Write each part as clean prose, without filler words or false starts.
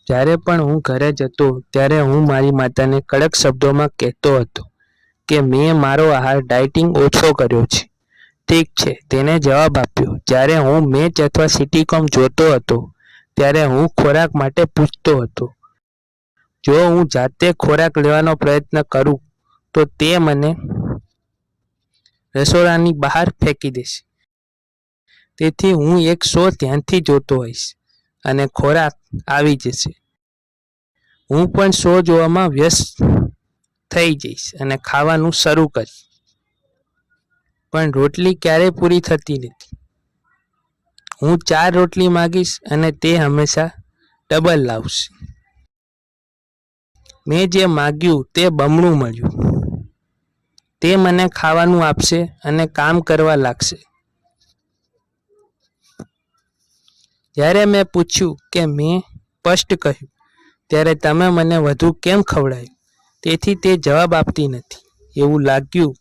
જ્યારે પણ હું ઘરે જતો ત્યારે હું મારી માતાને કડક શબ્દોમાં કહેતો હતો કે મેં મારો આહાર ડાયટિંગ ઓછો કર્યો છે. ઠીક છે, તેને જવાબ આપ્યો. જ્યારે હું મેચ અથવા સિટીકોમ જોતો હતો ત્યારે હું ખોરાક માટે પૂછતો હતો. જો હું જાતે ખોરાક લેવાનો પ્રયત્ન કરું તો તે મને રસોડાની બહાર ફેંકી દેશે. તેથી હું એક શો ધ્યાનથી જોતો હોઈશ અને ખોરાક આવી જશે. હું પણ શો જોવામાં વ્યસ્ત થઈ જઈશ અને ખાવાનું શરૂ કરીશ. પણ રોટલી ક્યારેય પૂરી થતી નથી. હું 4 રોટલી માંગીશ અને તે હંમેશા ડબલ લાવશે. મેં જે માંગ્યું તે બમણું મળ્યું. તે મને ખાવાનું આપશે અને કામ કરવા લાગશે. જ્યારે મેં પૂછ્યું કે મેં સ્પષ્ટ કહ્યું ત્યારે તમે મને વધુ કેમ ખવડાવ્યું? તેથી તે જવાબ આપતી નથી. એવું લાગ્યું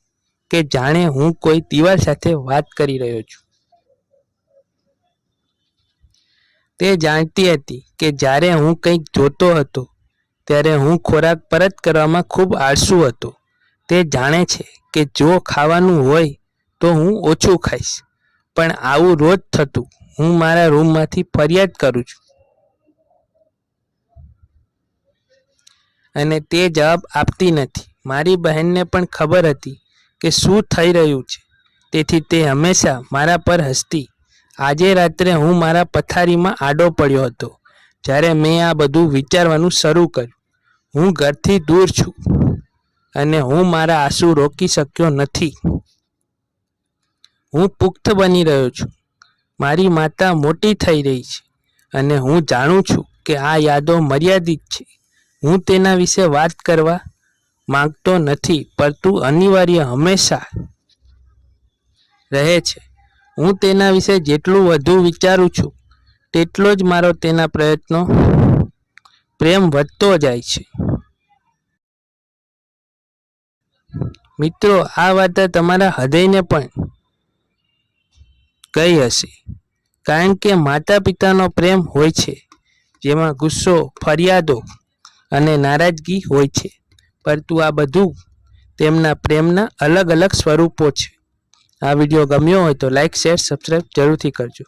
કે જાણે હું કોઈ દિવાલ સાથે વાત કરી રહ્યો છું. તે જાણતી હતી કે જ્યારે હું કંઈક જોતો હતો ત્યારે હું ખોરાક પરત કરવામાં ખૂબ આળસુ હતો. તે જાણે છે કે જો ખાવાનું હોય તો હું ઓછું ખાઈશ. પણ આવું રોજ થતું. હું મારા રૂમમાંથી ફરિયાદ કરું છું અને તે જવાબ આપતી નથી. મારી બહેનને પણ ખબર હતી કે શું થઈ રહ્યું છે, તેથી તે હંમેશા મારા પર હસતી. આજે રાત્રે હું મારા પથારીમાં આડો પડ્યો હતો જ્યારે મેં આ બધું વિચારવાનું શરૂ કર્યું. હું ઘરથી દૂર છું અને હું મારા આંસુ રોકી શક્યો નથી. હું પુખ્ત બની રહ્યો છું. મારી માતા મોટી થઈ રહી છે અને હું જાણું છું કે આ યાદો મર્યાદિત છે. હું તેના વિશે વાત કરવા માંગતો નથી, પરંતુ અનિવાર્ય હંમેશા રહે છે. હું તેના વિશે જેટલું વધુ વિચારું છું તેટલો જ મારો તેના પ્રયત્નો પ્રેમ વધતો જાય છે. મિત્રો, આ વાર્તા તમારા હૃદયને પણ ગઈ હશે, કારણ કે માતા પિતાનો પ્રેમ હોય છે જેમાં ગુસ્સો, ફરિયાદો અને નારાજગી હોય છે, પરંતુ આ બધું તેમના પ્રેમના અલગ અલગ સ્વરૂપો છે. આ વિડીયો ગમ્યો હોય તો લાઈક, શેર, સબસ્ક્રાઈબ જરૂરથી કરજો.